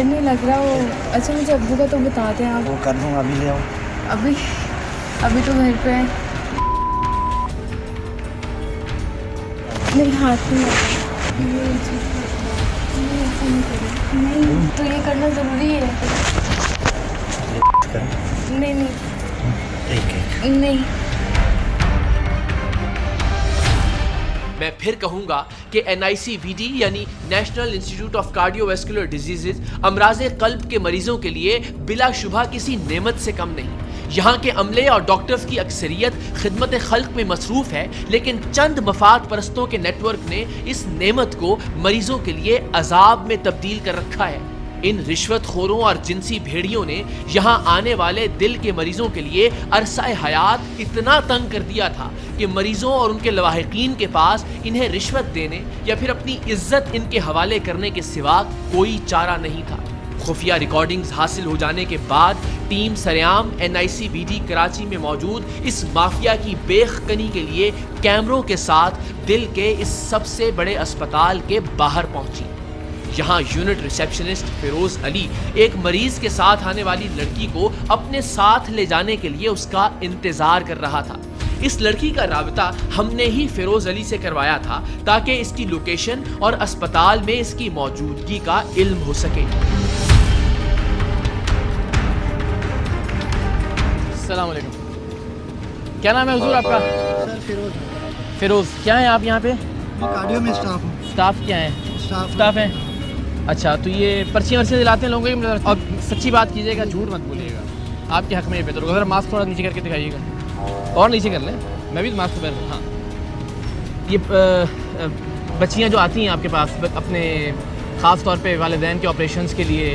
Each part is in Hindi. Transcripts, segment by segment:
नहीं लग रहा वो। अच्छा मुझे अब्बू का तो बताते हैं आप। वो कर दूँगा, अभी ले आओ। अभी अभी तो घर पे है। नहीं हाथ नहीं नहीं तो ये करना ज़रूरी है। नहीं नहीं नहीं मैं फिर कहूंगा कि NICVD यानी national institute of cardiovascular diseases अमराज़े कल्ब के मरीजों के लिए बिलाशुबा किसी नेमत से कम नहीं। यहाँ के अमले और डॉक्टर्स की अक्सरियत खिदमत खल्क में मसरूफ है, लेकिन चंद मफाद परस्तों के नेटवर्क ने इस नेमत को मरीजों के लिए अजाब में तब्दील कर रखा है। इन रिश्वतखोरों और जिनसी भेड़ियों ने यहाँ आने वाले दिल के मरीजों के लिए अरसा हयात इतना तंग कर दिया था कि मरीजों और उनके लवाहिकीन के पास इन्हें रिश्वत देने या फिर अपनी इज्जत इनके हवाले करने के सिवा कोई चारा नहीं था। खुफिया रिकॉर्डिंग्स हासिल हो जाने के बाद टीम सरेआम NICVD कराची में मौजूद इस माफिया की बेखकनी के लिए कैमरों के साथ दिल के इस सबसे बड़े अस्पताल के बाहर पहुंची। यहाँ यूनिट रिसेप्शनिस्ट फिरोज अली एक मरीज के साथ आने वाली लड़की को अपने साथ ले जाने के लिए उसका इंतजार कर रहा था। इस लड़की का राबता हमने ही फिरोज अली से करवाया था ताकि इसकी लोकेशन और अस्पताल में इसकी मौजूदगी का इल्म हो सके। अस्सलाम वालेकुम। क्या नाम है हुजूर आपका? सर फिरोज। फिरोज, क्या है आप यहाँ पे? मैं कार्डियो में स्टाफ हूँ। स्टाफ क्या है? स्टाफ है। अच्छा, तो ये पर्ची वर्ची दिलाते हैं लोगों को? और सच्ची बात कीजिएगा, झूठ मत बोलिएगा। आपके हक में ये बेहतर होगा। अगर मास्क थोड़ा नीचे करके दिखाइएगा, और नीचे कर लें, मैं भी मास्क पहन। हाँ, ये बच्चियाँ जो आती हैं आपके पास अपने ख़ास तौर पे वालिदैन के ऑपरेशंस के लिए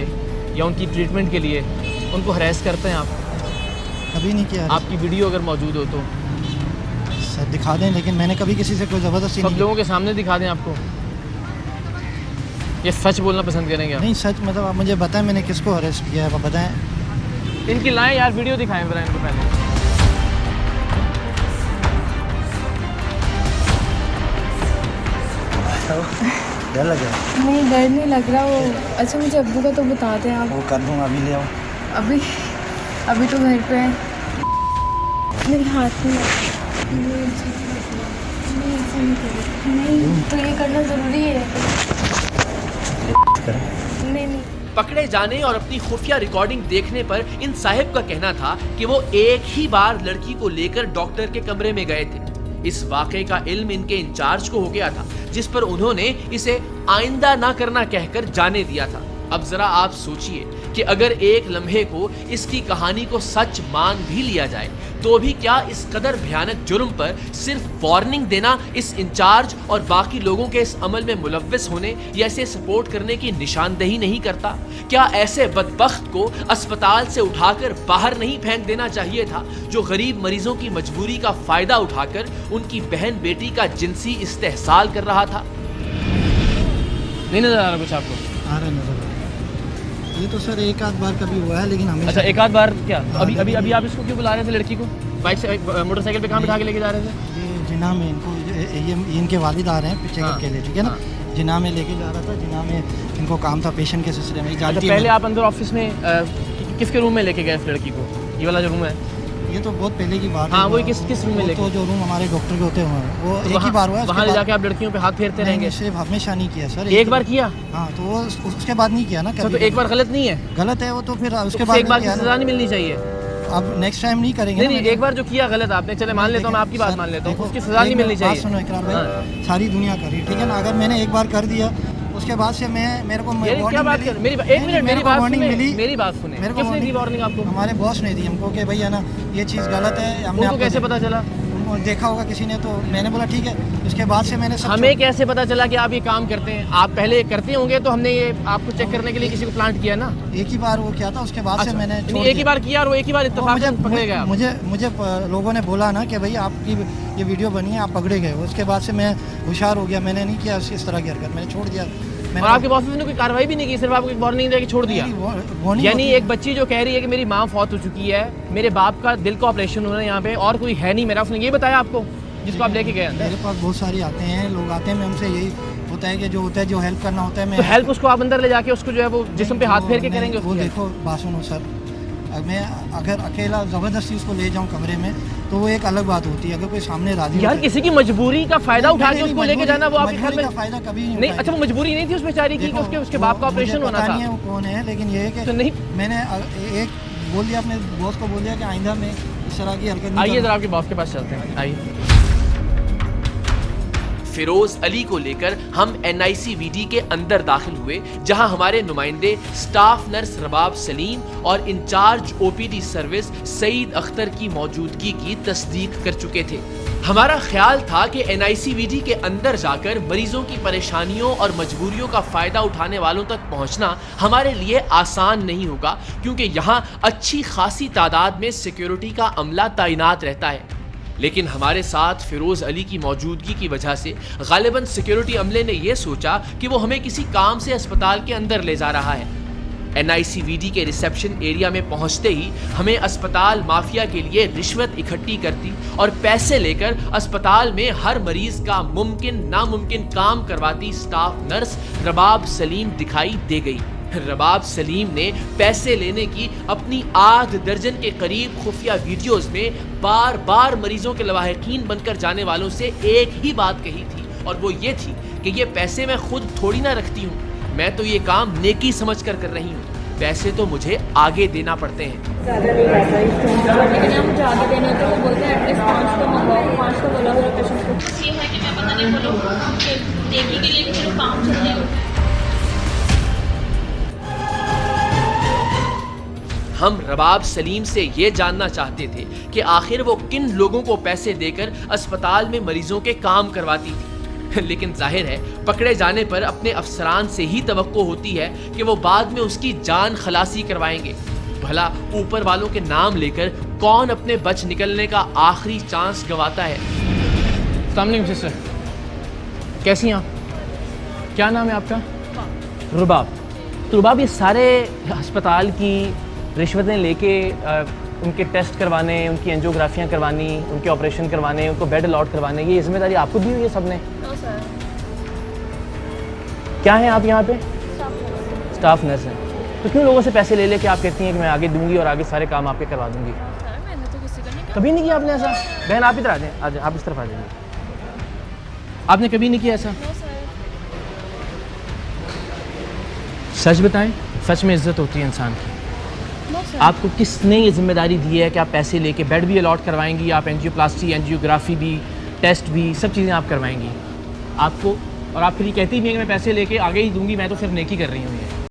या उनकी ट्रीटमेंट के लिए, उनको हरेस करते हैं आप? कभी नहीं किया। आपकी वीडियो अगर मौजूद हो तो सर दिखा दें, लेकिन मैंने कभी किसी से कोई ज़बरदस्ती सब लोगों के सामने दिखा दें आपको? ये सच बोलना पसंद करेंगे आप? नहीं सच, मतलब आप मुझे बताएं मैंने किसको अरेस्ट किया है, आप बताएं। इनकी लाएं यार, वीडियो दिखाएं ज़रा इनको पहले। डर लग रहा? नहीं डर नहीं लग रहा वो। अच्छा मुझे अब्बू का तो बताते हैं आप। वो कर दूँगा, अभी ले आओ। अभी अभी तो घर पे है। नहीं हाथ नहीं तो ये करना ज़रूरी है। नहीं नहीं पकड़े जाने और अपनी खुफिया रिकॉर्डिंग देखने पर इन साहिब का कहना था कि वो एक ही बार लड़की को लेकर डॉक्टर के कमरे में गए थे। इस वाक़े का इल्म इनके इंचार्ज को हो गया था, जिस पर उन्होंने इसे आइंदा ना करना कहकर जाने दिया था। अब जरा आप सोचिए कि अगर एक लम्हे को इसकी कहानी को सच मान भी लिया जाए तो भी क्या इस कदर भयानक जुर्म पर सिर्फ वार्निंग देना इस इंचार्ज और बाकी लोगों के इस अमल में मुलव्वस होने या इसे सपोर्ट करने की निशानदेही नहीं करता? क्या ऐसे बदबख्त को अस्पताल से उठाकर बाहर नहीं फेंक देना चाहिए था, जो गरीब मरीजों की मजबूरी का फायदा उठाकर उनकी बहन बेटी का जिनसी इस्तेहसाल कर रहा था? नहीं नजर आ रहा कुछ आपको? आ रहा नजर। ये तो सर एक आध बार कभी हुआ है, लेकिन हमें। अच्छा, एक आध बार क्या? अभी अभी अभी आप इसको क्यों बुला रहे थे लड़की को? बाइक से मोटरसाइकिल पे कहाँ बिठा के लेके जा रहे थे? ये जिना में इनको ये इनके वालिद आ रहे हैं चेकअप के लिए, ठीक है ना? जिना में लेके जा रहा था। जिना में इनको काम था पेशेंट के सिलसिले में। अच्छा, पहले आप अंदर ऑफिस में किसके रूम में लेके गए इस लड़की को? ये वाला जो रूम है? ये तो बहुत पहले की बात है। हाँ, वो किस रूम में लेके? तो जो रूम हमारे डॉक्टर के होते हुए वो एक ही बार हुआ है। वहाँ ले जाके आप लड़कियों पे हाथ फेरते रहेंगे? सिर्फ हमेशा नहीं किया सर। एक बार किया? हाँ, तो वो उसके बाद नहीं किया ना। तो एक बार गलत नहीं है? गलत है वो, तो फिर उसके बाद एक बार की सजा नहीं मिलनी चाहिए? अब नेक्स्ट टाइम नहीं करेंगे। नहीं, एक बार जो किया गलत आपने, चले मान लेता हूँ, मैं आपकी बात मान लेता हूँ, उसकी सजा नहीं मिलनी चाहिए? सुनो इकरार भाई, सारी दुनिया करी, ठीक है ना? अगर मैंने एक बार कर दिया उसके बाद से मेरे को क्या बात कर? मेरी एक मिनट, मेरी बात सुने, मेरी बात सुने। किसने दी वार्निंग आपको? हमारे बॉस ने दी हमको कि भैया ना ये चीज़ गलत है। हमने आपको कैसे पता चला? देखा होगा किसी ने, तो मैंने बोला ठीक है। उसके बाद से मैंने हमें कैसे पता चला कि आप ये काम करते हैं? आप पहले करते होंगे तो हमने ये आपको चेक करने के लिए किसी को प्लांट किया ना? एक ही बार वो किया था, उसके बाद से मैंने एक ही बार किया और एक ही बार इत्तेफाक पकड़े गए? मुझे लोगों ने बोला ना कि भाई आपकी ये वीडियो बनी है, आप पकड़े गए। उसके बाद से मैं होशियार हो गया, मैंने नहीं किया इस तरह की हरकत, मैंने छोड़ दिया। और आपके बॉस ने कोई कार्रवाई भी नहीं की, सिर्फ आपको एक वार्निंग दे के छोड़ दिया? यानी एक बच्ची जो कह रही है कि मेरी माँ फौत हो चुकी है, मेरे बाप का दिल का ऑपरेशन हो रहा है यहाँ पे और कोई है नहीं मेरा, उसने ये बताया आपको जिसको आप लेके गए? मेरे पास बहुत सारे आते हैं लोग, आते हैं, मैं उनसे यही होता है कि जो होता है, जो हेल्प करना होता है, मैं तो हेल्प उसको आप अंदर ले जाके उसको जो है वो जिस्म पे हाथ फेर के करेंगे वो उसकी help? देखो बात सुनो सर, मैं अगर अकेला ज़बरदस्ती उसको ले जाऊँ कमरे में तो वो एक अलग बात होती है। अगर कोई सामने राजी यार होता है- किसी की मजबूरी का फायदा उठा के नहीं, उसको लेके जाना, वो आपके ख्याल मजबूरी में का फायदा कभी नहीं नहीं? उठाएगा। अच्छा, वो मजबूरी नहीं थी उस बेचारी की कि देखो, उसके वो बाप का मुझे ऑपरेशन होना पता था? नहीं है वो कौन है, लेकिन ये है कि तो नहीं, मैंने एक बोल दिया अपने बॉस को, बोल दिया कि आइंदा में इस तरह की हरकत नहीं आइए करूँगा। जरा आपके बॉस के पास चलते हैं, आइए। फिरोज अली को लेकर हम NICVD के अंदर दाखिल हुए, जहां हमारे नुमाइंदे स्टाफ नर्स रबाब सलीम और in charge OPD service Saeed Akhtar की मौजूदगी की तस्दीक कर चुके थे। हमारा ख्याल था कि NICVD के अंदर जाकर मरीजों की परेशानियों और मजबूरियों का फायदा उठाने वालों तक पहुंचना हमारे लिए आसान नहीं होगा, क्योंकि यहाँ अच्छी खासी तादाद में सिक्योरिटी का अमला तैनात रहता है। लेकिन हमारे साथ फिरोज अली की मौजूदगी की वजह से गालिबन सिक्योरिटी अमले ने यह सोचा कि वो हमें किसी काम से अस्पताल के अंदर ले जा रहा है। NICVD के रिसेप्शन एरिया में पहुंचते ही हमें अस्पताल माफिया के लिए रिश्वत इकट्ठी करती और पैसे लेकर अस्पताल में हर मरीज का मुमकिन नामुमकिन काम करवाती स्टाफ नर्स रबाब सलीम दिखाई दे गई। रबाब सलीम ने पैसे लेने की अपनी आध दर्जन के करीब खुफिया वीडियोस में बार बार मरीजों के लवाहिकीन बनकर जाने वालों से एक ही बात कही थी, और वो ये थी कि ये पैसे मैं खुद थोड़ी ना रखती हूँ, मैं तो ये काम नेकी समझ कर रही हूँ, पैसे तो मुझे आगे देना पड़ते हैं। ज़्यादा नहीं पैसा लेकिन हम मुझे आगे देने तो वो बोलते हैं एटलीस्ट 5 तो मंगवाओ, 5 तो बोला हुआ पेशेंट को। बस ये है कि मैं पता नहीं बोलूँ कि देखने के लिए कि चलो काम चल रही हो। हम रबाब सलीम से ये जानना चाहते थे कि आखिर वो किन लोगों को पैसे देकर अस्पताल में मरीजों के काम करवाती थी। लेकिन जाहिर है पकड़े जाने पर अपने अफसरान से ही तवक्को होती है कि वो बाद में उसकी जान खलासी करवाएंगे। भला ऊपर वालों के नाम लेकर कौन अपने बच निकलने का आखिरी चांस गंवाता है? सामने सिस्टर, कैसी हैं आप? क्या नाम है आपका? रुबाब। तो रुबाब, ये सारे अस्पताल की रिश्वतें लेके उनके टेस्ट करवाने, उनकी एंजियोग्राफियाँ करवानी, उनके ऑपरेशन करवाने, उनको बेड अलॉट करवाने, ये जिम्मेदारी आपको दी हुई है सबने? नो सर, क्या है आप यहाँ पे? स्टाफ नर्स हैं। तो क्यों लोगों से पैसे ले लेके आप कहती हैं कि मैं आगे दूंगी और आगे सारे काम आपके करवा दूंगी? सर मैंने तो किसी का नहीं कहा। कभी नहीं किया आपने ऐसा? बहन आप इधर आ जाएं, आ जाएं, आप इस तरफ आ जाइए। आपने कभी नहीं किया ऐसा? No sir. सच बताएं, सच में इज्जत होती है इंसान की। No sir. आपको किसने ये जिम्मेदारी दी है कि आप पैसे लेके बेड भी अलॉट करवाएंगी, आप एंजियोप्लास्टी, एंजियोग्राफी भी, टेस्ट भी, सब चीज़ें आप करवाएंगी? आपको, और आप फिर ये कहती भी हैं कि मैं पैसे लेके आगे ही दूंगी, मैं तो फिर नेकी कर रही हूँ ये।